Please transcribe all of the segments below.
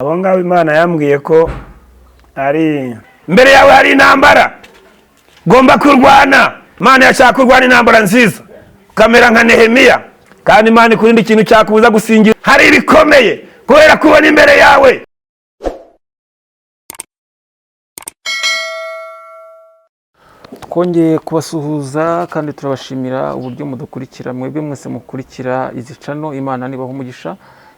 abo ngabo Imana yambwiye ko ari mbere yawe hari intambara gomba kurwana. Imana yashaka kurwana intambara nziza kamera nka Nehemiya, kandi Imana ikurinde ikintu cyakubuza gusingira. Hari ibikomeye kubera kubona imbere yawe. Twongeye kubasuhuza kandi turabashimira uburyo mudukurikira. Mwebwe mwese mukurikira izi channel, Imana nibaho umugisha,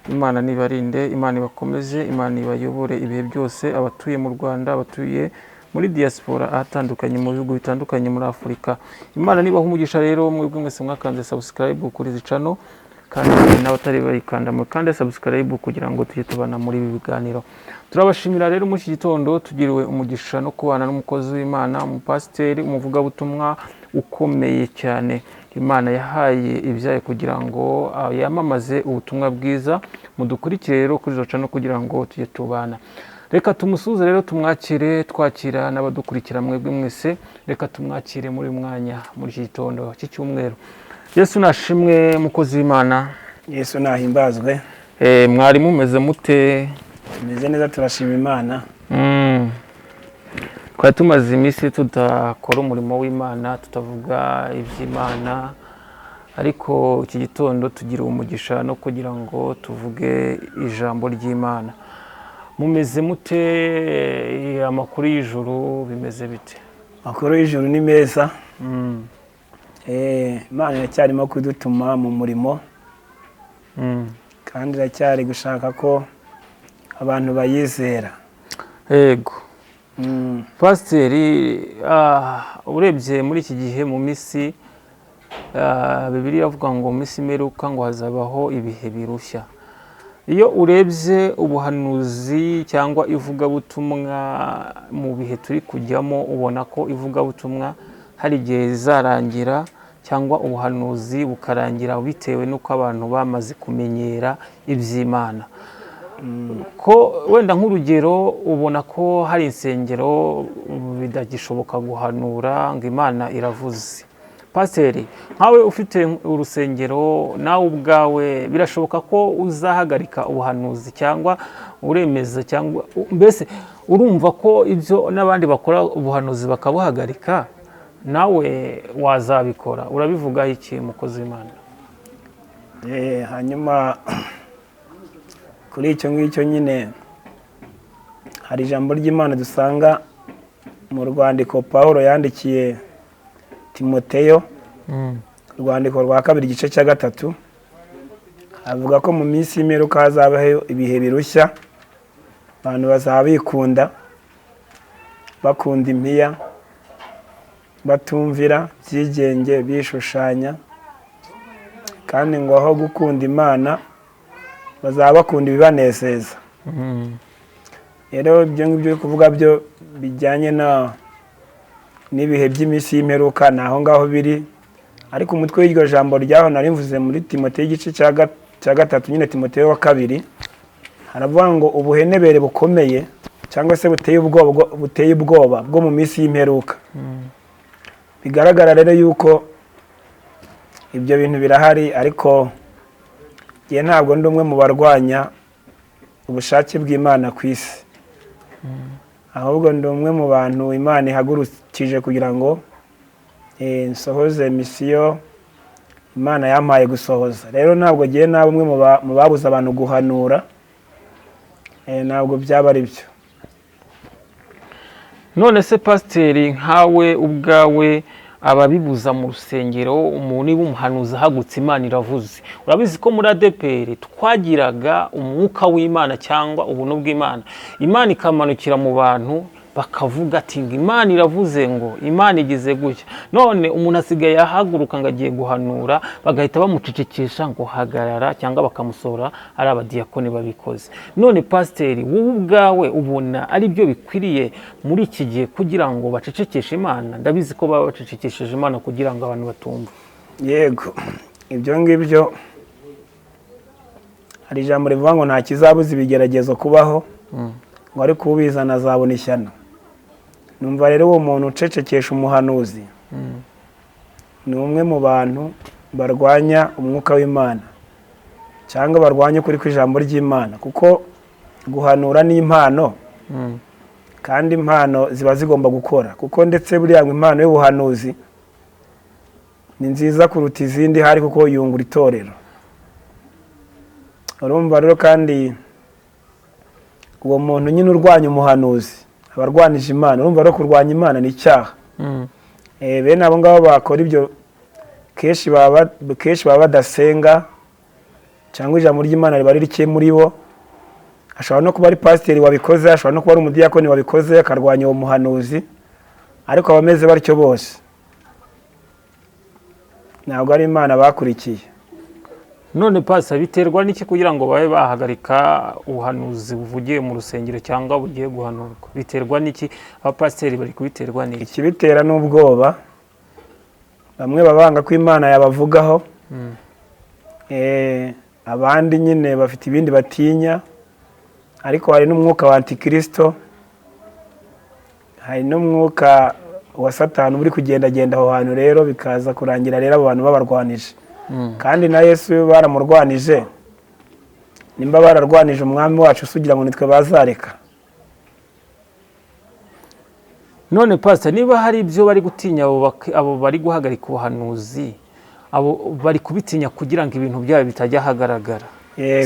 Imana nibarinde, Imana ibakomeze, Imana ibayobore ibihe byose. Abatuye mu Rwanda, abatuye muri diaspora ahatandukanye mu bihugu bitandukanye muri Afurika, Imana nibaho umugisha. Rero mwebwe mwese mwakanze subscribe kuri izi channel, kandi n'abatari bayikanda mukande subscribe kugira ngo tujye tubana muri ibi biganiro. Turabashimira rero muri iki gitondo tugiriwe umugisha no kubana n'umukozi w'Imana, umupasiteri, umuvugabutumwa ukomeye cyane. Imana yahaye ibyaye kugira ngo yamamaze ubutumwa bwiza. Mudukurikire rero kuri izo channel kugira ngo tujye tubana. Reka tumusuze rero tumwakire, twakira n'abadukurikira mwebwe mwese. Reka tumwakire muri mwanya muri iki gitondo cy'icyumweru. Yesu nashimwe mukozi w'Imana. Yesu nahimbazwe. Mwari mumeze mute? Tumeze neza, turashima Imana. Kwa tumaze iminsi tudakora umurimo w'Imana, tutavuga iby'Imana, ariko iki gitondo tugira umugisha no kugira ngo tuvuge ijambo ry'Imana. Mumeze mute? Amakuru y'ijuru bimeze bite? Amakuru y'ijuru ni meza. Imana iracyarimo kudutuma mu murimo, kandi iracyari gushaka ko abantu bayizera. Yego. Pasiteri, urebye muri iki gihe mu minsi, Bibiliya avuga ngo mu minsi imeruka ngo hazabaho ibihe birushya. Iyo urebye ubuhanuzi cyangwa ivugabutumwa mu bihe turi kujyamo, ubona ko ivugabutumwa hari igihe rizarangira cyangwa ubuhanuzi bukarangira bitewe n'uko abantu bamaze kumenyera iby'Imana. Ko wenda nk'urugero ubona ko hari insengero bidagishoboka guhanura ngo Imana iravuze. Pasiteri, nkawe ufite urusengero nawe ubwawe, birashoboka ko uzahagarika ubuhanuzi cyangwa uremeza, cyangwa mbese urumva ko ibyo n'abandi bakora ubuhanuzi bakabuhagarika nawe wazabikora? Urabivuga iki mukozi w'Imana? Hanyuma kuri icyo ngicyo nyine hari ijambo ry'Imana dusanga mu rwandiko Pawulo yandikiye Timoteyo, urwandiko rwa 2 igice cya 3, avuga ko mu minsi y'imperuka hazabaho ibihe birushya. Abantu bazaba bikunda, bakunda impiya, batumvira, byigenge, bishushanya, kandi ngo aho gukunda Imana bazaba bakunda ibibanezeza. Rero ibyo ngibyo kuvuga byo bijyanye n'ibihe by'iminsi y'imperuka naho ngaho biri, ariko umutwe w'iryo jambo ryaho narimvuze muri Timoteyo igice cya 3, nyine Timoteyo wa 2, haravuga ngo ubuhenebere bukomeye cyangwa se buteye ubwoba bwo mu minsi y'imperuka. Bigaragara rero yuko ibyo bintu birahari, ariko ye ntabwo ndi umwe mu barwanya ubushake bw'Imana ku isi, ahubwo ndi umwe mu bantu Imana ihagurukije kugira ngo nsohoze misiyo Imana yampaye gusohoza. Rero ntabwo giye nawe umwe mu babuza abantu guhanura, ntabwo byaba ari byo. None se pasiteri, nkawe ubwawe ababibuza mu rusengero, umuntu w'umuhanuzi ahagutse Imana iravuze, urabizi ko muri ADPR twagiraga umwuka w'Imana cyangwa ubuntu bw'Imana, Imana ikamanukira mu bantu bakavuga ati ngo Imana iravuze, ngo Imana igize gutya. None umuntu asigaye ahaguruka ngo agiye guhanura, bagahita bamucecekesha ngo hagarara, cyangwa bakamusohora ari abadiyakoni babikoze. None pasiteri, wowe ubwawe ubona ari byo bikwiriye muri iki gihe kugira ngo bacecekeshe Imana? Ndabizi ko baba bacecekesheje Imana kugira ngo abantu batumva. Yego, ibyo ngibyo hari ijambo rivuga ngo nta kizabuza ibigeragezo kubaho, ngo ariko ubizana azabona ishyano. Numva rero uwo muntu ucecekesha umuhanuzi ni umwe mu bantu barwanya umwuka w'Imana cyangwa barwanya ukuri kw'ijambo ry'Imana, kuko guhanura n'impano, kandi impano ziba zigomba gukora, kuko ndetse buriya ngo impano y'ubuhanuzi ni nziza kuruta izindi hari, kuko yungura itorero. Urumva rero kandi uwo muntu nyine urwanya umuhanuzi aba arwanije Imana. Urumva rero kurwanya Imana ni icyaha. Bene abo ngabo bakora ibyo kenshi baba badasenga, cyangwa ijambo ry'Imana riba rike muri bo. Ashobora no kuba ari pasiteri wabikoze, ashobora no kuba ari umudiyakoni wabikoze akarwanya uwo muhanuzi, ariko abameze batyo bose ntabwo ari Imana bakurikiye. None pasa biterwa n'iki kugira ngo babe bahagarika ubuhanuzi buvugiye mu rusengero cyangwa bugiye guhanurwa? Biterwa n'iki? Abapasiteri bari kubiterwa n'iki? Ikibitera n'ubwoba. Bamwe babanga ko Imana yabavugaho, abandi nyine bafite ibindi batinya, ariko hari n'umwuka wa Antikristo, hari n'umwuka wa Satani uri kugendagenda aho hantu, rero bikaza kurangira rero abo bantu babarwanije. Kandi na Yesu baramurwanije. Nimba bararwanije umwami wacu usugira ngo nitwe bazareka? None pastor, niba hari ibyo bari gutinya abo bari guhagarika ubuhanuzi, abo bari kubitinya kugira ngo ibintu byabo bitajya hagaragara,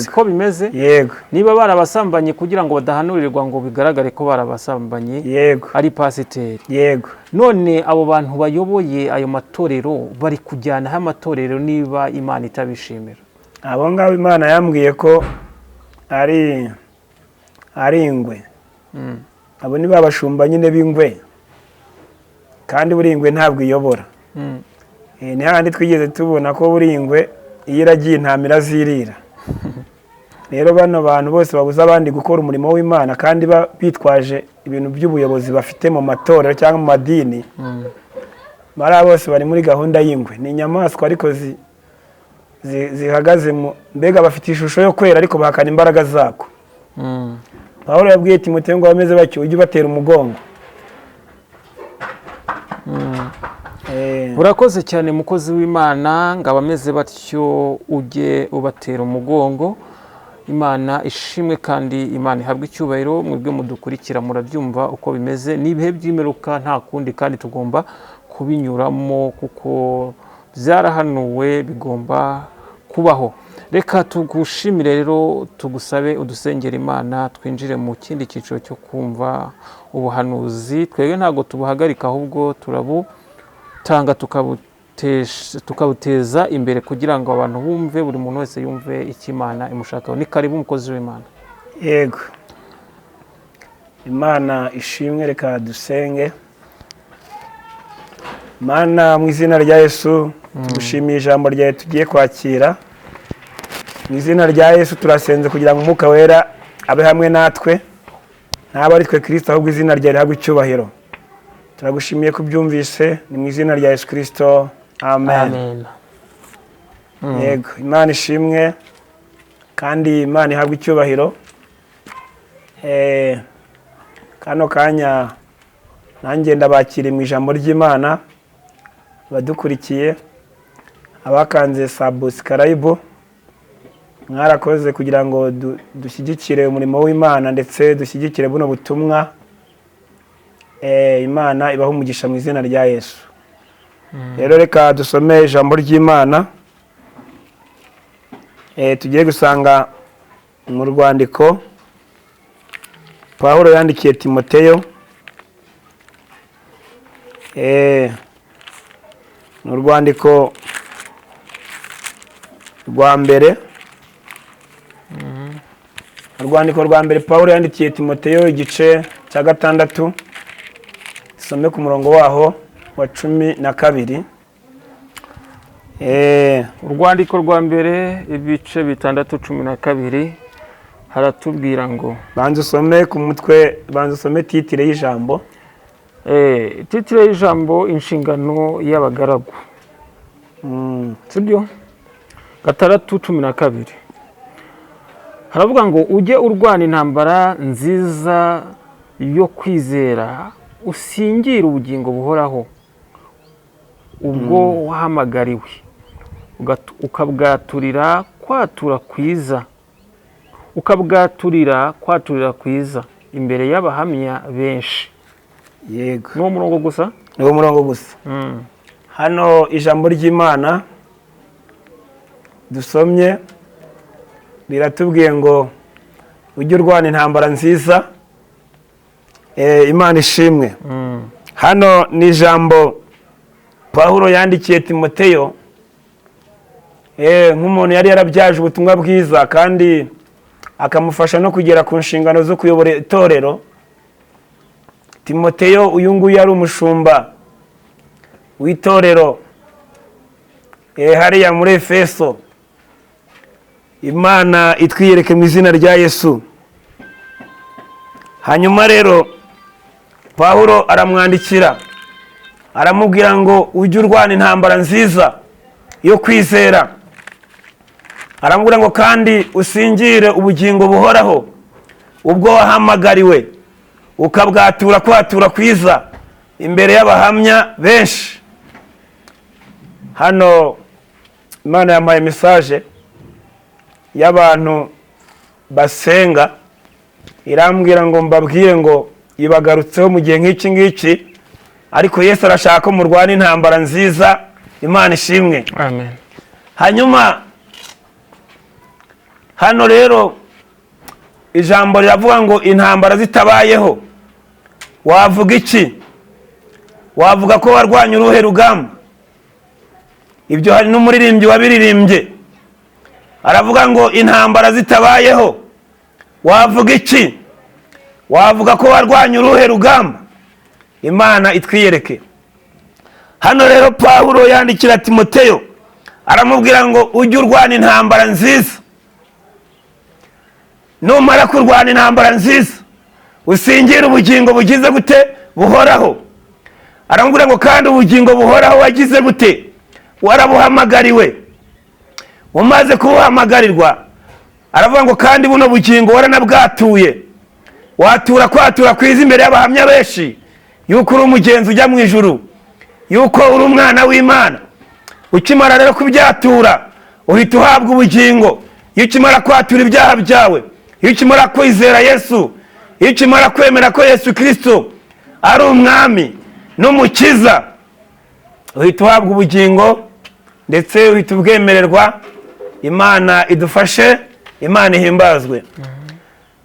siko bimeze? Yego. Niba barabasambanye kugira ngo badahanurirwa ngo bigaragare ko barabasambanye, yego, ari pasiteri. Yego. None abo bantu bayoboye ayo matorero bari kujyana ha matorero niba Imana itabishimira? Abo ngabo Imana yambwiye ko ari ingwe. Abo ni babashumba nyine b'ingwe, kandi buri ingwe ntabwo iyobora. Ni handi twigeze tubona ko buri ingwe iyo iragiye intamira zirira. Rero bano bantu bose babuza abandi gukora umurimo w'Imana, kandi bitwaje ibintu by'ubuyobozi bafite mu matorero cyangwa mu madini, bari bose bari muri gahunda y'ingwe. Ni inyamaswa ariko zihagaze mbega bafite ishusho yo kwera, ariko bahakana imbaraga zako. Pawulo yabwiye Timoteyo ngo bameze batyo ujye ubatera umugongo. Urakoze cyane mukozi w'Imana, ngo abameze batyo ujye ubatera umugongo. Imana ishimwe kandi Imana ihabwe icyubahiro. Mwebwe mudukurikira murabyumva uko bimeze, n'ibihe by'imeruka nta kundi, kandi tugomba kubinyuramo kuko byarahanuwe bigomba kubaho. Reka tugushimire rero, tugusabe udusengera Imana twinjire mu kindi cyiciro cyo kumva ubuhanuzi. Twebwe ntago tubuhagarika, ahubwo turabutanga tukabuteza imbere kugira ngo abantu bumve, buri muntu wese yumve icyo Imana imushakaho. Ni karibu umukozi w'Imana. Yego. Imana ishimwe, reka dusenge. Mana, mu izina rya Yesu tugushimiye ijambo ryawe tugiye kwakira. Mu izina rya Yesu turasenze kugira ngo Umwuka Wera abe hamwe natwe, ntabwo ari twe Kristo, ahubwo izina ryawe rihabwe icyubahiro. Turagushimiye ko ubyumvise, ni mu izina rya Yesu Kristo. Amen. Yego. Imana ishimwe kandi Imana ihabwe icyubahiro. Kano kanya nanjye ndabakire mu ijambo ry'Imana. Badukurikiye abakanze subscribe, mwarakoze kugira ngo dushyigikire umurimo w'Imana ndetse dushyigikire buno butumwa. Imana ibaho umugisha mu izina rya Yesu. Rero reka dusome ijambo ry'Imana. Tugiye gusanga mu rwandiko Pawulo yandikiye Timoteyo. Ni urwandiko rwa mbere. Urwandiko rwa mbere Pawulo yandikiye Timoteyo, igice cya 6, some ku murongo waho wa 12. Urwandiko rwa mbere ibice 6:12 haratubwira ngo, banza usome ku mutwe, banza usome titire y'ijambo. Titire y'ijambo inshingano y'abagaragu. Sibyo? 6:12 haravuga ngo, ujye urwana intambara nziza yo kwizera, usingire ubugingo buhoraho ubwo wahamagariwe, ukabwaturira kwatura kwiza, ukabwaturira kwaturira kwiza imbere y'abahamya benshi. yego N'uwo murongo gusa? niwo murongo gusa. Hano ijambo ry'Imana dusomye riratubwiye ngo ujye urwana intambara nziza, Imana ishimwe. Hano ni ijambo Pawulo yandikiye Timoteyo nk'umuntu yari yarabyaje ubutumwa bwiza kandi akamufasha no kugera ku nshingano zo kuyobora itorero. Timoteyo uyu nguyu yari umushumba w'itorero hariya muri Efeso. Imana itwiyereke mu izina rya Yesu. Hanyuma rero Pawulo aramwandikira aramubwira ngo ujye urwana intambara nziza yo kwizera. Aramubwira ngo kandi usingire ubugingo buhoraho ubwo wahamagariwe ukabwatura kwatura kwiza imbere y'abahamya benshi. Hano Imana yampaye message y'abantu basenga, irambwira ngo mbabwire ngo ibagarutseho mu gihe nk'iki ngiki, ariko Yesu arashaka ko murwana intambara nziza. Imana ishimwe. Amen. Hanyuma hano rero ijambo riravuga ngo intambara zitabayeho wavuga iki? Wavuga ko warwanya uruhe rugamba? Ibyo hari n'umuririmbyi wabiririmbye aravuga ngo intambara zitabayeho wavuga iki? Wavuga ko warwanya uruhe rugamba? Imana itwiyereke. Hano rero Pawulo yandikira Timoteyo aramubwira ngo ujye urwana intambara nziza. Numara kurwana intambara nziza usingira ubugingo bugize gute? Buhoraho. Aramubwira ngo kandi ubugingo buhoraho wagize gute? Warabuhamagariwe. Umaze kubuhamagarirwa aravuga ngo kandi buno bugingo waranabwatuye. Watura kwatura kwiza imbere y'abahamya benshi yuko uri umugenzi ujya mu ijuru, yuko uri umwana w'Imana. Ukimara rero kubyatura uhita uhabwa ubugingo. Iyo ukimara kwatura ibyaha byawe, iyo ukimara kwizera Yesu, iyo ukimara kwemera ko Yesu Kristo ari umwami n'umukiza, uhita uhabwa ubugingo ndetse uhita ubwemererwa. Imana idufashe, Imana ihimbazwe.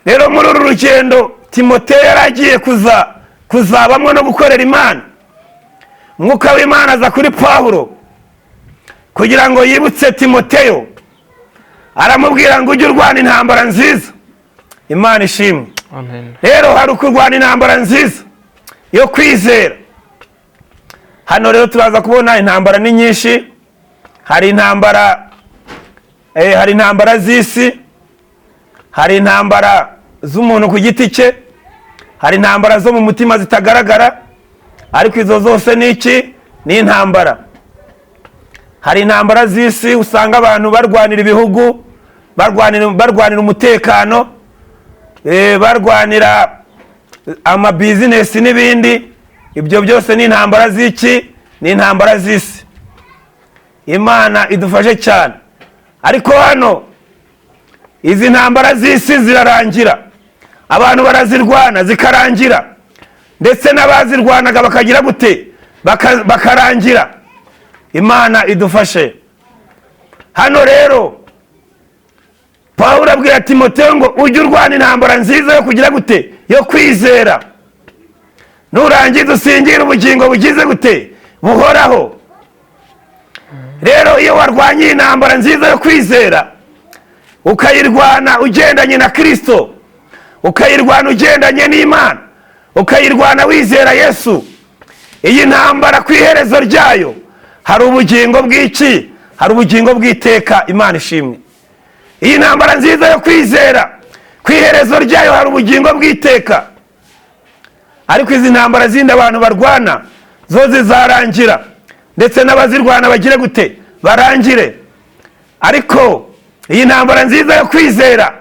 Rero muri uru rugendo Timoteyo yaragiye kuzabamwo no gukorera Imana, Mwuka w'Imana aza kuri Pawulo kugira ngo yibutse Timoteyo, aramubwira ngo ujye urwana intambara nziza. Imana ishimwe. Amen. Rero hari kurwana intambara nziza yo kwizera. Hano rero turaza kubona intambara ni nyinshi. Hari intambara z'isi, hari intambara z'umuntu ku giti cye, hari intambara zo mu mutima zitagaragara, ariko izo zose ni iki? Ni intambara. Hari intambara z'isi usanga abantu barwanira ibihugu, barwanira umutekano, barwanira amabizinesi n'ibindi. Ibyo byose ni intambara z'iki? Ni intambara z'isi. Imana idufashe cyane. Ariko hano izi ntambara z'isi zirarangira, abantu barazirwana zikarangira, ndetse n'abazirwanaga bakagira gute? Bakarangira. Imana idufashe. Hano rero Pawulo abwira Timoteyo ngo ujye urwana intambara nziza yo kugira gute? Yo kwizera. Nurangiza usingira ubugingo bugize gute? Buhoraho. Rero iyo warwanye intambara nziza yo kwizera, ukayirwana ugendanye na Kristo, ukayirwana ugendanye n'Imana, ukayirwana wizera Yesu, iyi ntambara ku iherezo ryayo hari ubugingo bw'iki? Hari ubugingo bw'iteka. Imana ishimwe. Iyi ntambara nziza yo kwizera ku iherezo ryayo hari ubugingo bw'iteka. Ariko izi ntambara zindi abantu barwana zo zizarangira, ndetse n'abazirwana bagire gute? Barangire. Ariko iyi ntambara nziza yo kwizera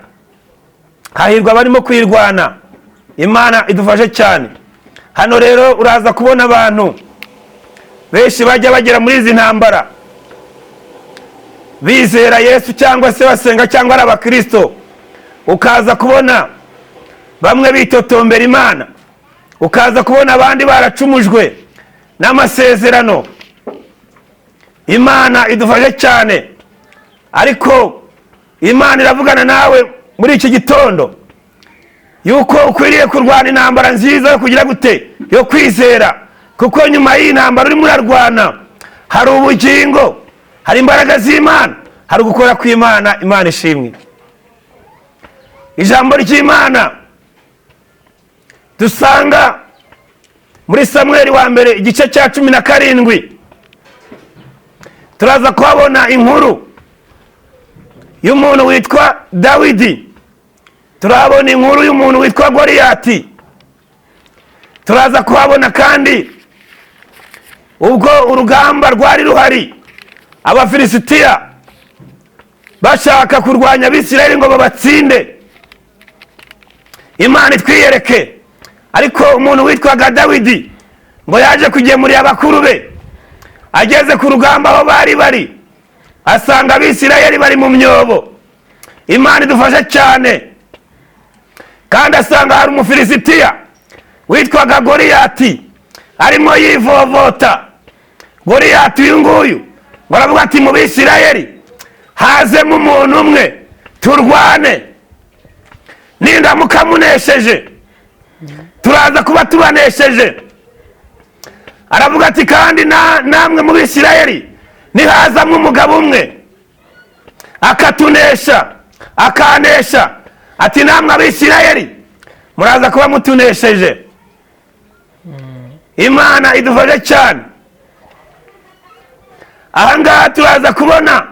hahirwa barimo kwirwana. Imana idufashe cyane. Hano rero uraza kubona abantu benshi bajya bagera muri izi ntambara bizera Yesu cyangwa se basenga cyangwa ari abakristo, ukaza kubona bamwe bitotombera Imana, ukaza kubona abandi baracumujwe n'amasezerano. Imana idufashe cyane, ariko Imana iravugana nawe muri iki gitondo yuko ukwiriye kurwana intambara nziza yo kugira gute, yo kwizera, kuko nyuma y'iyi ntambara urimo urarwana hari ubugingo, hari imbaraga z'Imana, hari gukora kw'Imana. Imana ishimwe. Ijambo ry'Imana dusanga muri Samweli wa mbere igice cya 17, turaza kuhabona inkuru y'umuntu witwa Dawidi, turahabona inkuru y'umuntu witwa Goliyati, turaza kuhabona kandi ubwo urugamba rwari ruhari, Abafilisitiya bashaka kurwanya Abisirayeli ngo babatsinde. Imana itwiyereke. Ariko umuntu witwaga Dawidi ngo yaje kugemurira abakuru be, ageze ku rugamba aho bari asanga Abisirayeli bari mu myobo. Imana idufasha cyane. Kandi asanga hari Umufilisitiya witwaga Goliyati arimo yivovota. Goliyati uyu nguyu baravuga ati mu Bisirayeli hazemo umuntu umwe turwane, nindamuka munesheje turaza kuba tubanesheje. Aravuga ati kandi namwe mu Bisirayeli nihazamo umugabo umwe akatunesha, akanesha, ati namwe Abisirayeli muraza kuba mutunesheje. Imana idufashe cyane. Ahangaha turaza kubona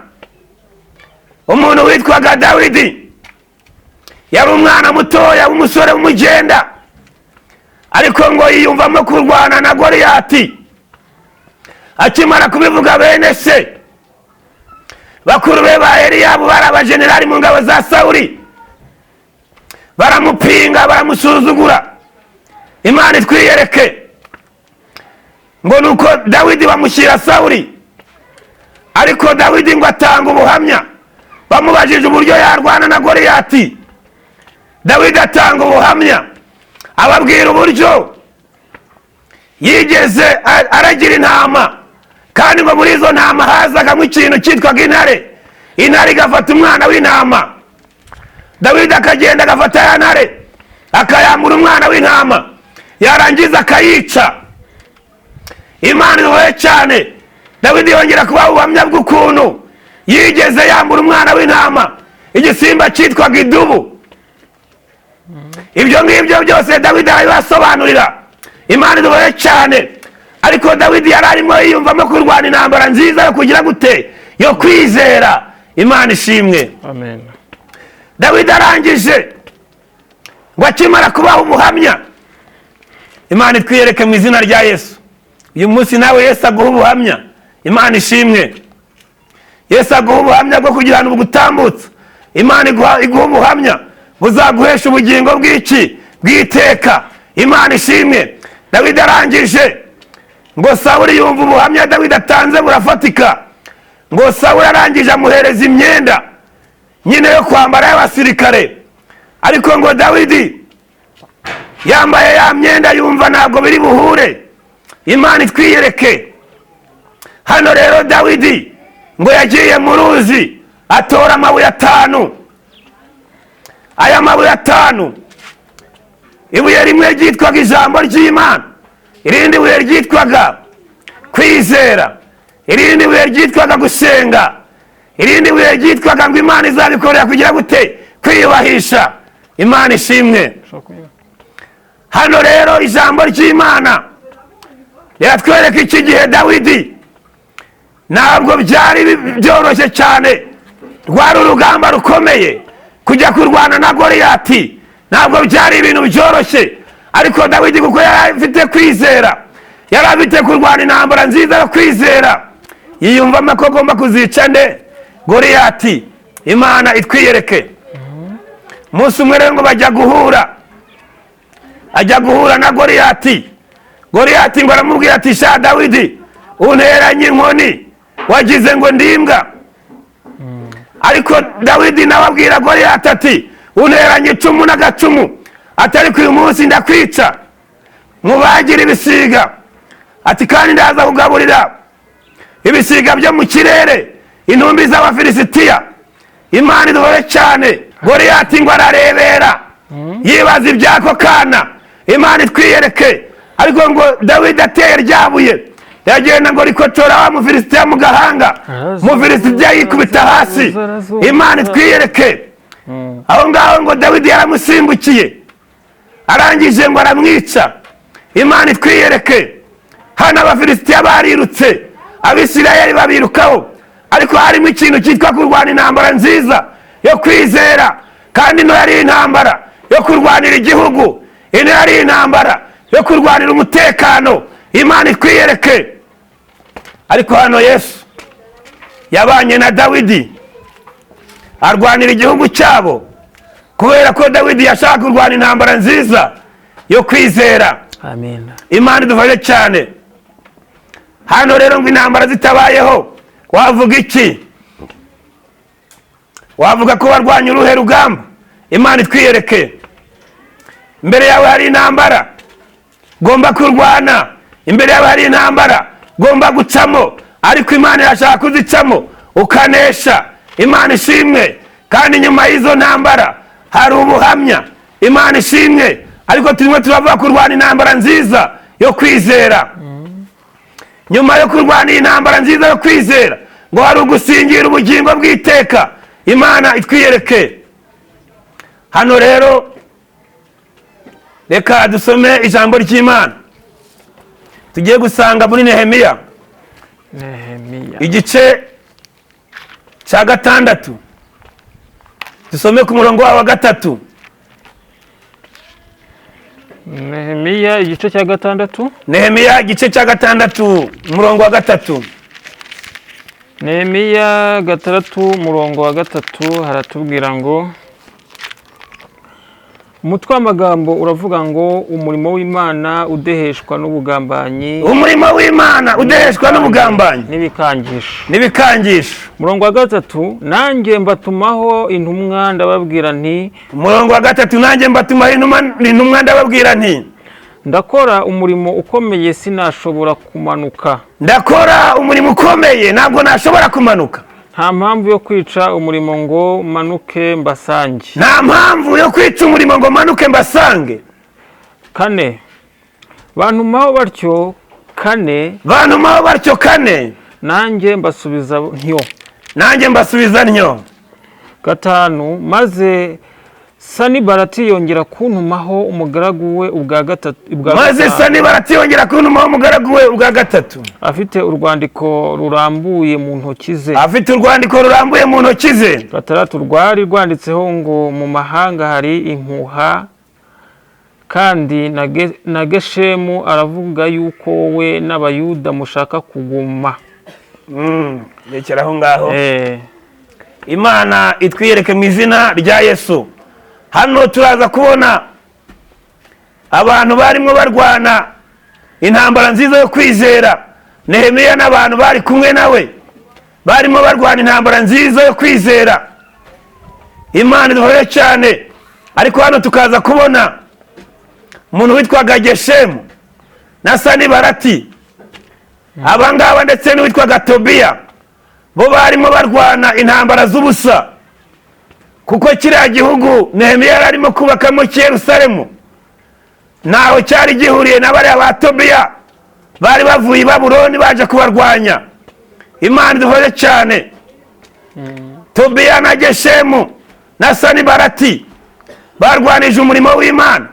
umuntu witwaga Dawidi, yari umwana mutoya w'umusore w'umugenda, ariko ngo yiyumvamo kurwana na Goliyati. Akimara kubivuga bene se bakuru be ba Eliyabu, bari abajenerali mu ngabo za Sawuli, baramupinga, baramusuzugura. Imana itwiyereke. Ngo nuko Dawidi bamushyira Sawuli, ariko Dawidi ngo atanga ubuhamya. Bamubajije uburyo yarwana na Goliyati, Dawidi atanga ubuhamya, ababwira uburyo yigeze aragira intama, kandi ngo muri izo ntama hazagamo ikintu cyitwaga intare. Intare igafata umwana w'intama, Dawidi akagenda agafata ya ntare akayambura umwana w'intama, yarangiza akayica. Imana ihoye cyane. Dawidi yongera kubaha ubuhamya bw'ukuntu yigeze yambura umwana w'intama, igisimba cyitwaga idubu. Ibyo ngibyo byose Dawidi arabibasobanurira. Imana ihoye cyane. Ariko Dawidi yari arimo yiyumvamo kurwana intambara nziza yo kugira gute, yo kwizera. Imana ishimwe. Amen. Dawidi arangije ngo akimara kubaha ubuhamya, Imana itwiyereke mu izina rya Yesu. Uyu munsi nawe Yesu aguha ubuhamya. Imana ishimwe. Yesu aguha ubuhamya bwo kugira ngo bugutambutse. Imana iguha ubuhamya buzaguhesha ubugingo bw'iki, bw'iteka. Imana ishimwe. Dawidi arangije ngo Sawuli yumva ubuhamya Dawidi atanze burafatika. Ngo Sawuli arangije amuhereza imyenda nyine yo kwambara y'abasirikare, ariko ngo Dawidi yambaye ya myenda yumva ntabwo biri buhure. Imana itwiyereke. Hano rero Dawidi ngo yagiye mu ruzi atora amabuye 5. Aya mabuye 5, ibuye rimwe ryitwaga ijambo ry'Imana, irindi buye ryitwaga kwizera, irindi buye ryitwaga gusenga, irindi buye ryitwaga ngo Imana izabikorera kugira gute, kwiyubahisha. Imana ishimwe. Hano rero ijambo ry'Imana riratwereka iki gihe Dawidi ntabwo byari byoroshye cyane, rwari urugamba rukomeye kujya kurwana na Goliyati. Ntabwo byari ibintu byoroshye, ariko Dawidi kuko yari afite kwizera, yari afite kurwana intambara nziza yo kwizera, yiyumvamo ko agomba kuzica nde, Goliyati. Imana itwiyereke. Umunsi umwe rero ngo bajya guhura, ajya guhura na Goliyati. Goliyati ngo aramubwira ati sha Dawidi, unteranye inkoni, wagize ngo ndimbwa. Ariko Dawidi nawe abwira Goliyati ati unteranye icumu n'agacumu, atari ku uyu munsi ndakwica, mubagira ibisiga, ati kandi ndaza kugaburira ibisiga byo mu kirere intumbi z'Abafilisitiya. Imana iduhore cyane. Goliyati ngo ararebera yibaza ibyako kana, Imana itwiyereke. Ariko ngo Dawidi ateye ryabuye, yagenda ngo rikotora wa Mufilisitiya mu gahanga, Mufilisitiya yikubita hasi. Imana itwiyereke. Aho ngaho ngo Dawidi yaramusimbukiye, arangije ngo aramwica. Imana itwiyereke. Hano Abafilisitiya barirutse, Abisirayeli babirukaho, ariko harimo ikintu cyitwa kurwana intambara nziza yo kwizera. Kandi ino yari intambara yo kurwanira igihugu, ino yari intambara yo kurwanira umutekano. Imana itwiyereke. Ariko hano Yesu yabanye na Dawidi arwanira igihugu cyabo, kubera ko Dawidi yashaka kurwana intambara nziza yo kwizera. Amen. Imana idufashe cyane. Hano rero ngo intambara zitabayeho wavuga iki? Wavuga ko warwanya uruhe rugamba? Imana itwiyereke. Imbere yawe hari intambara gomba kurwana, imbere yawe hari intambara gomba gucamo, ariko Imana irashaka kuzicamo ukanesha. Imana ishimwe. Kandi nyuma y'izo ntambara hari ubuhamya. Imana ishimwe. Ariko turimo turavuga kurwana intambara nziza yo kwizera. Nyuma yo kurwana intambara nziza yo kwizera ngo hari ugusingira ubugingo bw'iteka. Imana itwiyereke. Hano rero reka dusome ijambo ry'Imana. Tugiye gusanga muri Nehemiya igice cya 6, dusome ku murongo wa 3. Nehemiya igice cya 6. Nehemiya igice cya 6 umurongo wa 3. Nehemiya 6 umurongo wa 3 haratubwira ngo umutwe w'amagambo uravuga ngo umurimo w'Imana udeheshwa n'ubugambanyi. Umurimo w'Imana udeheshwa n'ubugambanyi n'ibikangisho. Umurongo wa 3, nanjye mbatumaho intumwa ndababwira nti. Umurongo wa 3, nanjye mbatumaho intumwa ndababwira nti, ndakora umurimo ukomeye sinashobora kumanuka. Ndakora umurimo ukomeye ntabwo nashobora kumanuka. Nta mpamvu yo kwica umurimo ngo manuke mbasange. Nta mpamvu yo kwica umurimo ngo manuke mbasange. 4, bantumaho batyo 4. Bantumaho batyo 4. Nanjye mbasubiza ntyo. Nanjye mbasubiza ntyo. 5, maze Sanibalati yongera kuntumaho umugaragu we ubwa 3. Maze Sanibalati yongera kuntumaho umugaragu we ubwa 3. Afite urwandiko rurambuye mu ntoki ze. Afite urwandiko rurambuye mu ntoki ze. 6, rwari rwanditseho ngo mu mahanga hari impuha, kandi na Geshemu aravuga yuko we n'Abayuda mushaka kuguma. Rekeraho ngaho. Imana itwiyereke mu izina rya Yesu. Hano turaza kubona abantu barimo barwana intambara nziza yo kwizera. Nehemiya n'abantu bari kumwe nawe barimo barwana intambara nziza yo kwizera. Imana idufashe cyane. Ariko hano tukaza kubona umuntu witwaga Geshemu na Sanibalati, abangaba ndetse n'uwitwaga Tobiya, bo barimo barwana intambara z'ubusa, kuko kiriya gihugu Nehemiya yararimo kubakamo Yerusalemu naho cyari gihuriye n'abariya ba Tobiya bari bavuye i Babuloni baje kubarwanya. Imana idufashe cyane. Tobiya na Geshemu na Sanibalati barwanije umurimo w'Imana,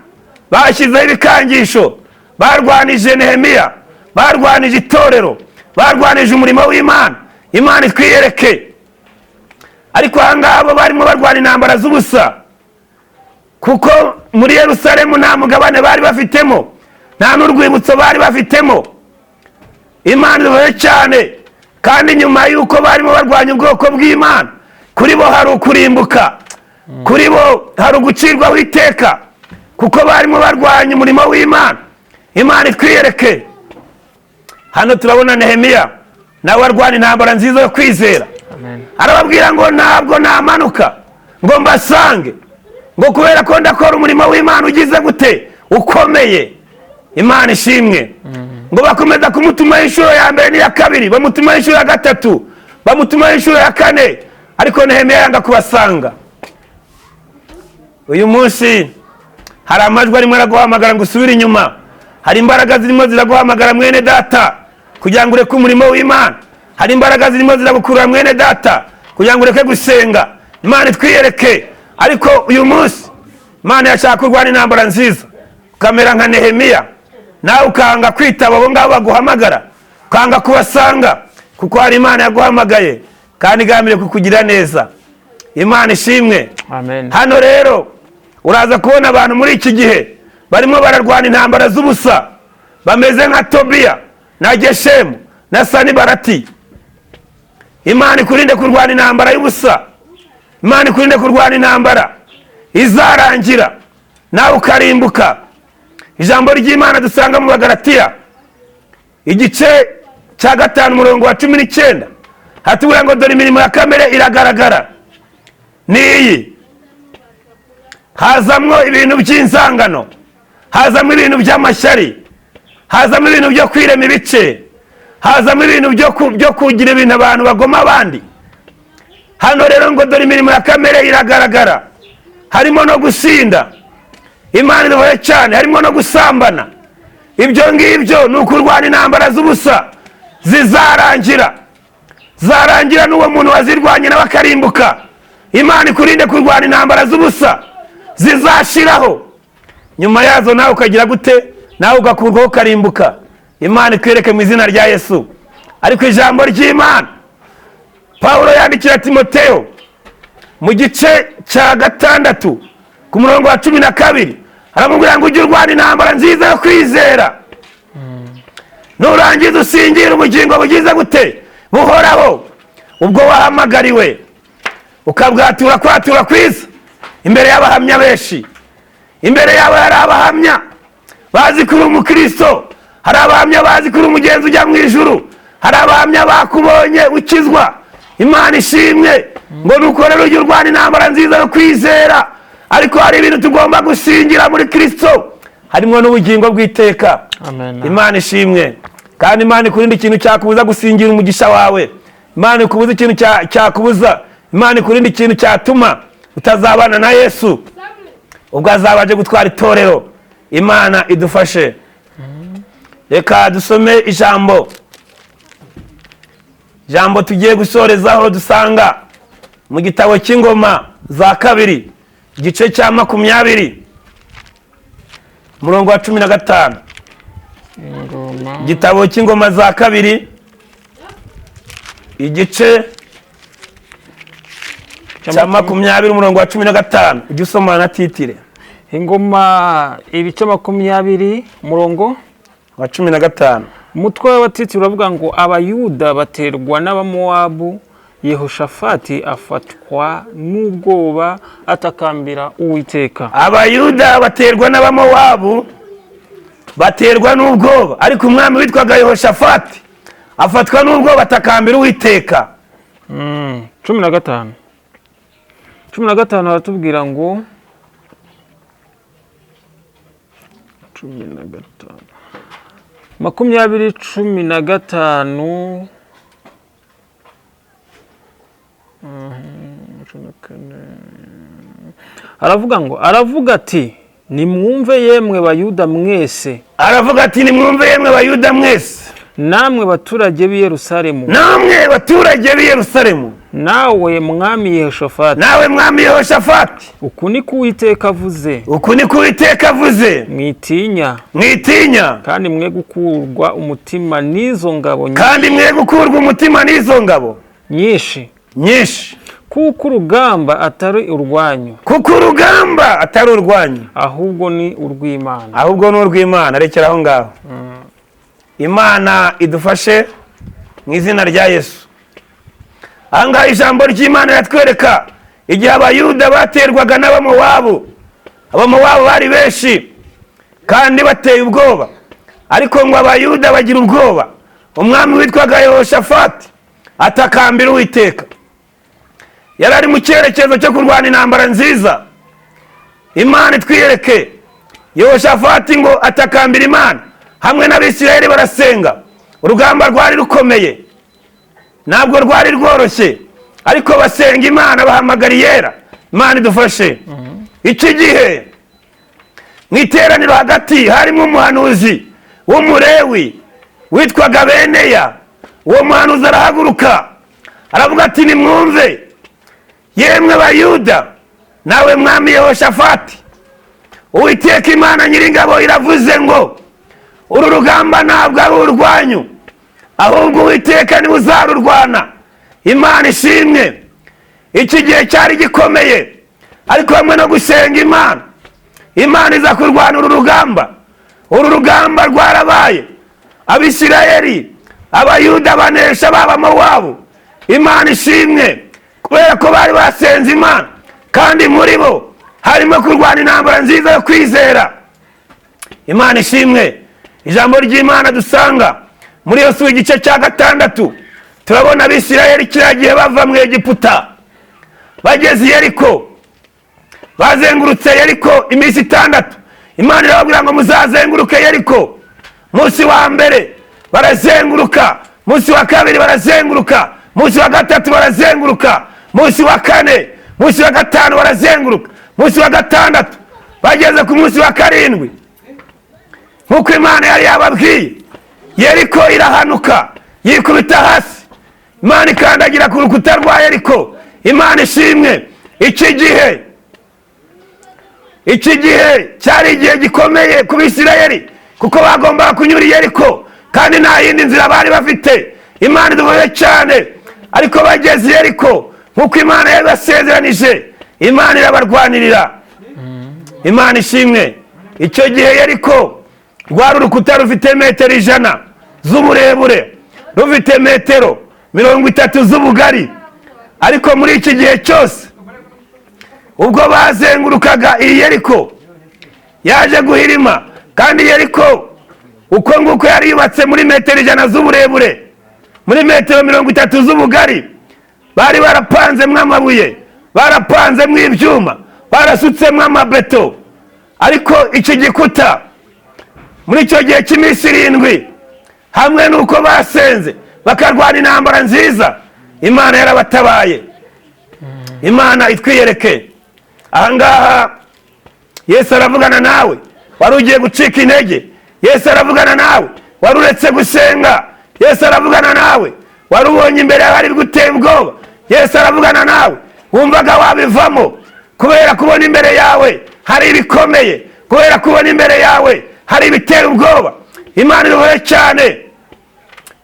bashyizeho ibikangisho, barwanije Nehemiya, barwanije itorero, barwanije umurimo w'Imana. Imana itwiyereke. Ariko ahangabo barimo barwana intambara z'ubusa, kuko muri Yerusalemu nta mugabane bari bafitemo, nta n'urwibutso bari bafitemo. Imana idufashe cyane. Kandi nyuma y'uko barimo barwanya ubwoko bw'Imana, kuri bo hari ukurimbuka, kuri bo hari ugucirwaho iteka, kuko barimo barwanya umurimo w'Imana. Imana itwiyereke. Hano turabona Nehemiya nawe arwana intambara nziza yo kwizera. Arababwira ngo ntabwo namanuka ngo mbasange, ngo kubera ko ndakora umurimo w'Imana ugize gute ukomeye. Imana ishimwe. Ngo bakomeza kumutumaho inshuro ya mbere n'iya kabiri, bamutumaho inshuro ya gatatu, bamutumaho inshuro ya kane, ariko Nehemiya yanga kubasanga. Uyu munsi hari amajwi arimo araguhamagara ngo usubire inyuma. Hari imbaraga zirimo ziraguhamagara mwene data kugira ngo ureke umurimo w'Imana. Hari imbaraga zirimo ziragukurura mwene data kugira ngo ureke gusenga. Imana twiyereke. Ariko uyu munsi Imana yashaka kurwana intambara nziza, ukamera nka Nehemiya, nawe ukanga kwitaba abo ngabo baguhamagara, ukanga kubasanga, kuko hari Imana yaguhamagaye kandi igambiriye kukugira neza. Imana ishimwe. Amen. Hano rero uraza kubona abantu muri iki gihe barimo bararwana intambara z'ubusa, bameze nka Tobiya na Geshemu na Sanibarati. Imana ikurinde kurwana intambara y'ubusa. Imana ikurinde kurwana intambara izarangira nawe ukarimbuka. Ijambo ry'Imana dusanga mu Bagalatiya igice cya 5 umurongo wa 19 hatubwira ngo dore imirimo ya kamere iragaragara niyi: hazamwo ibintu by'inzangano, hazamwo ibintu by'amashyari, hazamwo ibintu byo kwirema ibice, hazamwo ibintu byo kugira ibintu abantu bagoma abandi. Hano rero ngo dore imirimo ya kamere iragaragara, harimo no gusinda. Imana iduhoye cyane. Harimo no gusambana. Ibyo ngibyo ni ukurwana intambara z'ubusa zizarangira. Zarangira n'uwo muntu wazirwanye nawe akarimbuka. Imana ikurinde kurwana intambara z'ubusa zizashiraho. Nyuma yazo nawe ukagira gute? Nawe ugakurwaho ukarimbuka. Imana ikwereke mu izina rya Yesu. Ariko ijambo ry'Imana Pawulo yandikira Timoteyo mu gice cya 6 ku murongo wa 12 aramubwira ngo ujye urwana intambara nziza yo kwizera. Nurangiza usingira ubugingo bugize gute buhoraho, ubwo wahamagariwe ukabwatura kwatura kwiza imbere y'abahamya benshi. Imbere yawe hari abahamya bazi kuri umukristo, hari abahamya bazi kuri umugenzi ujya mu ijuru, hari abahamya bakubonye ukizwa. Imana ishimwe. Ngo nukorera ujye urwana intambara nziza yo kwizera. Ariko hari ibintu tugomba gusingira muri Kristo, harimo n'ubugingo bw'iteka. Amen. Imana ishimwe. Kandi Imana ikurinde ikintu cyakubuza gusingira umugisha wawe. Imana ikubuza ikintu cyakubuza. Imana ikurinde ikintu cyatuma utazabana na Yesu ubwo azabaje gutwara itorero. Imana idufashe. Reka dusome ijambo tugiye gusorezaho dusanga mu gitabo cy'Ingoma za 2 igice cya 20 umurongo wa 15. Igitabo cy'Ingoma za 2 igice cya 20 umurongo wa 15. Ujye usoma na titire. Ingoma ibice 20 umurongo wa 15. Umutwe wa titire uravuga ngo Abayuda baterwa n'Abamowabu, Yehoshafati afatwa n'ubwoba atakambira Uwiteka. Abayuda baterwa n'Abamowabu, baterwa n'ubwoba, ariko umwami witwaga Yehoshafati afatwa n'ubwoba atakambira Uwiteka. 15 haratubwira ngo 20:15 aravuga ati nimwumve yemwe Bayuda mwese. Aravuga ati nimwumve yemwe Bayuda mwese, namwe baturage b'i Yerusalemu, namwe baturage b'i Yerusalemu, nawe mwami Yehoshafati, nawe mwami Yehoshafati, uku ni ko Uwiteka avuze, uku ni ko Uwiteka avuze, mwitinya kandi mwe gukurwa umutima n'izo ngabo nyinshi, kuko urugamba atari urwanyu, ahubwo ni urw'Imana. Rekera aho ngaho. Imana idufashe mu izina rya Yesu. Ahangaha ijambo ry'Imana riratwereka igihe Abayuda baterwaga n'Abamowabu. Abamowabu bari benshi kandi bateye ubwoba, ariko ngo Abayuda bagira ubwoba. Umwami witwaga Yehoshafati atakambira Uwiteka. Yari ari mu cyerekezo cyo kurwana intambara nziza. imana itwiyereke. Yehoshafati ngo atakambira imana hamwe n'abisirayeli barasenga. Urugamba rwari rukomeye, ntabwo rwari rworoshye, ariko basenga imana bahamagara iyera. Imana idufashe. Iki gihe mu iteraniro hagati harimo umuhanuzi w'umulewi witwaga Beneya. Uwo muhanuzi arahaguruka aravuga ati nimwumve yemwe Bayuda nawe mwami Yehoshafati, Uwiteka Imana Nyiringabo iravuze ngo uru rugamba ntabwo ari urwanyu, ahubwo Uwiteka niwe uzarurwana. Imana ishimwe. Iki gihe cyari gikomeye, ariko hamwe no gusenga imana, imana iza kurwana uru rugamba. Uru rugamba rwarabaye, Abisirayeli Abayuda banesha b'Abamowabu. Imana ishimwe, kubera ko bari basenze imana, kandi muri bo harimo kurwana intambara nziza yo kwizera. Imana ishimwe. Ijambo ry'Imana dusanga muri Yosuwa igice cya 6, turabona Abisirayeli kiriya gihe bava mu Egiputa bageze i Yeriko, bazengurutse Yeriko iminsi 6. Imana irababwira ngo muzazenguruke Yeriko. Munsi wa mbere barazenguruka, munsi wa kabiri barazenguruka, munsi wa gatatu barazenguruka, munsi wa kane, munsi wa gatanu barazenguruka, munsi wa gatandatu. Bageze ku munsi wa 7, nk'uko Imana yari yababwiye, Yeriko irahanuka yikubita hasi. Imana ikandagira ku rukuta rwa Yeriko. Imana ishimwe. Iki gihe cyari igihe gikomeye ku Bisirayeli, kuko bagombaga kunyura i Yeriko kandi nta yindi nzira bari bafite. Imana iduhoye cyane, ariko bageze i Yeriko nk'uko Imana yabibasezeranije, Imana irabarwanirira. Imana ishimwe. Icyo gihe Yeriko rwari urukuta rufite metero 100 z'uburebure, rufite metero 30 z'ubugari. Ariko muri iki gihe cyose ubwo bazengurukaga iyi Yeriko yaje guhirima, kandi Yeriko uko nguko yari yubatse muri metero 100 z'uburebure, muri metero 30 z'ubugari. Bari barapanzemo amabuye, barapanzemo ibyuma, barasutsemo amabeto. Ariko iki gikuta muri icyo gihe cy'iminsi 7, hamwe n'uko basenze bakarwana intambara nziza, Imana yarabatabaye. Imana itwiyereke. Ahangaha Yesu aravugana nawe wari ugiye gucika intege. Yesu aravugana nawe wari uretse gusenga. Yesu aravugana nawe wari ubonye imbere hari guteye ubwoba. Yesu aravugana nawe wumvaga wabivamo, kubera kubona imbere yawe hari ibikomeye, kubera kubona imbere yawe hari ibitera ubwoba. Imana iruhore cyane.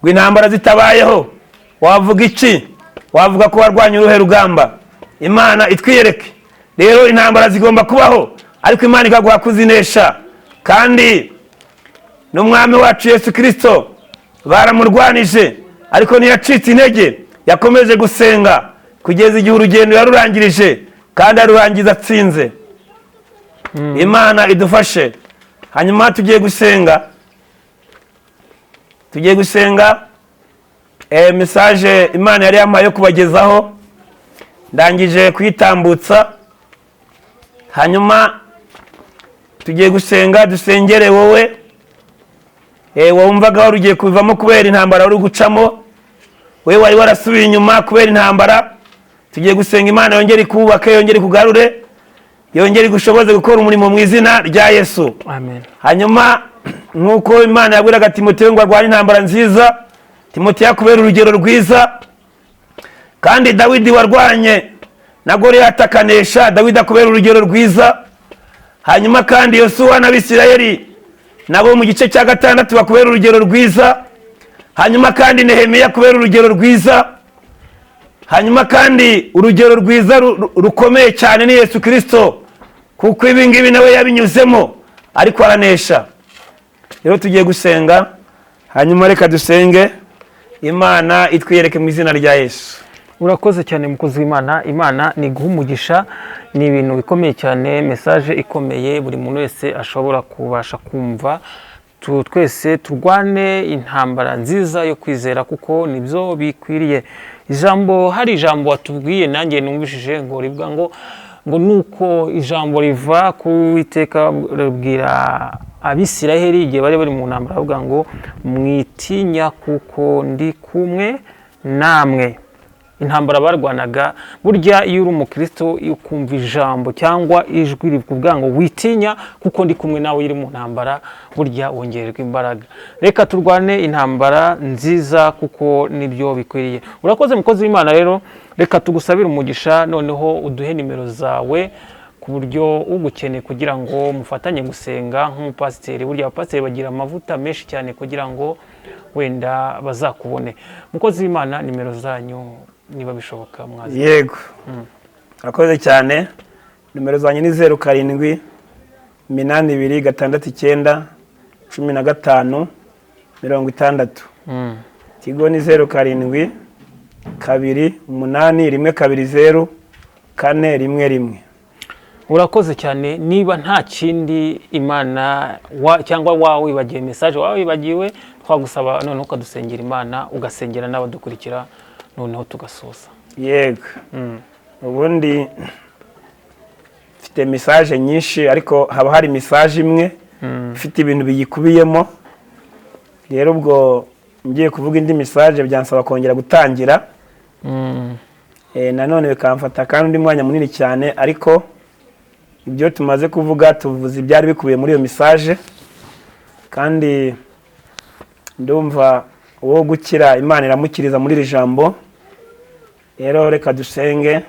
Intambara zitabayeho wavuga iki? Wavuga ko warwanya uruhe rugamba? Imana itwiyereke. Rero intambara zigomba kubaho, ariko Imana ikaguha kuzinesha. Kandi n'umwami wacu Yesu Kristo baramurwanije, ariko ntiyacitse intege, yakomeje gusenga kugeza igihe urugendo yarurangirije, kandi arurangiza atsinze. Imana idufashe. Hanyuma tugiye gusenga. Message Imana yari yamaye yo kubagezaho ndangije kwitambutsa. Hanyuma tugiye gusenga, dusengere wowe wumvaga warugiye kuvamo kubera intambara uri gucamo, wewe wari warasubiye inyuma kubera intambara. Tugiye gusenga Imana yongere kubaka, yongere kugarure, yongere gushoboze gukora umurimo mu izina rya Yesu. Amen. Hanyuma nkuko Imana yabwiraga Timoteyo ngo arwane intambara nziza, Timoteyo yakubera urugero rwiza. Kandi Dawidi warwanye na Goliyati akanesha, Dawidi akubera urugero rwiza. Hanyuma kandi Yosuwa n'Abisirayeli nabo mu gice cya 6 bakubera urugero rwiza. Hanyuma kandi Nehemiya akubera urugero rwiza. Hanyuma kandi urugero rwiza rukomeye cyane ni Yesu Kristo, kuko ibi ngibi nawe yabinyuzemo ariko aranesha. Rero tugiye gusenga. Hanyuma reka dusenge Imana itwiyereke mu izina rya Yesu. Urakoze cyane mukozi w'Imana. Imana ni guhumugisha, ni ibintu bikomeye cyane, message ikomeye buri muntu wese ashobora kubasha kumva. Twese turwane intambara nziza yo kwizera, kuko nibyo bikwiriye. Hari ijambo watubwiye nanjye numvishije ngo rivuga ngo ngo nuko ijambo riva ku Uwiteka ribwira Abisiraheli igihe bari mu ntambara bavuga ngo mwitinya kuko ndi kumwe namwe. Intambara barwanaga, burya iyo uri umukristo ukumva ijambo cyangwa ijwi rivuga ngo witinya kuko ndi kumwe nawe iri mu ntambara, burya wongererwa imbaraga. Reka turwane intambara nziza kuko nibyo bikwiriye. Urakoze mukozi w'Imana rero, reka tugusabire umugisha, noneho uduhe nimero zawe ku buryo ugukeneye kugira ngo mufatanye gusenga nk'umupasiteri. Burya abapasiteri bagira amavuta menshi cyane kugira ngo wenda bazakubone. Mukozi w'Imana, nimero zanyu niba bishoboka mwazi. Yego. Akoze cyane. Nimero zanyu ni 07 82 69 15 60. Tigo ni 07 2 8 120 411. Urakoze cyane. Niba nta kindi Imana cyangwa wawe wibagiwe message wawe wibagiwe, twagusaba noneho ukadusengera Imana, ugasengera n'abadukurikira, noneho tugasoza. Yego. Ubundi mfite message nyinshi, ariko haba hari message imwe ifite ibintu biyikubiyemo. Rero ubwo ngiye kuvuga indi message byansaba kongera gutangira. Nanone bikamfata kandi undi mwanya munini cyane, ariko ibyo tumaze kuvuga tuvuze ibyari bikubiye muri iyo message, kandi ndumva uwo gukira Imana iramukiriza muri iri jambo. Rero reka dusenge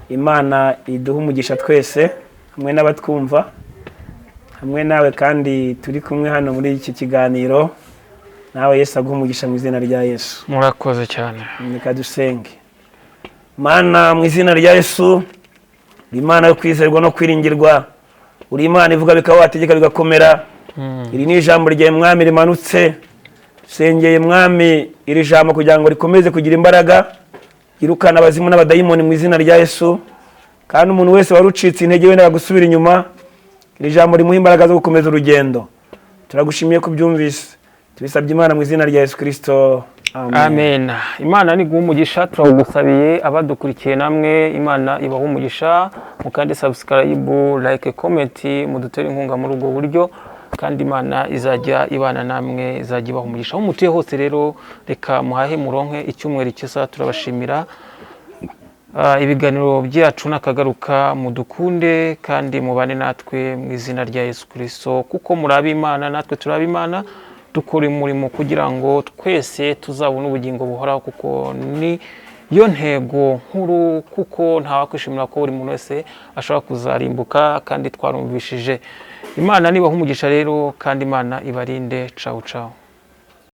Imana iduha umugisha twese, hamwe n'abatwumva, hamwe nawe kandi turi kumwe hano muri iki kiganiro. Nawe Yesu aguha umugisha mu izina rya Yesu. Murakoze cyane. Reka dusenge. Mana, mu izina rya Yesu, Imana yo kwizerwa no kwiringirwa, uri Imana ivuga bikaba, wategeka bigakomera. Iri ni ijambo rya Mwami rimanutse. Sengeye Mwami iri jambo kugira ngo rikomeze kugira imbaraga, irukana abazimu n'abadayimoni mu izina rya Yesu. Kandi umuntu wese warucitse intege wenda gusubira inyuma, iri jambo rimuha imbaraga zo gukomeza urugendo. Turagushimiye kubyumvise, tubisabye Imana mu izina rya Yesu Kristo. Amen. Imana ni guha umugisha. Turagusabiye abadukurikiye namwe, Imana ibaha umugisha. Mukande subscribe, like, comment, mudutere inkunga muri ubwo buryo, kandi Imana izajya ibana namwe, izajya ibaha umugisha. Aho mutuye hose rero, reka muhahe muronke icyumweru cyiza. Turabashimira. Ibiganiro byacu nakagaruka, mudukunde kandi mubane natwe mu izina rya Yesu Kristo, kuko murabe Imana natwe turabe Imana. Dukora umurimo kugira ngo twese tuzabone ubugingo buhoraho, kuko ni yo ntego nkuru, kuko nta wakwishimira ko buri muntu wese ashobora kuzarimbuka, kandi twarumvishije. Imana nibaha umugisha rero, kandi Imana ibarinde. Ciao ciao.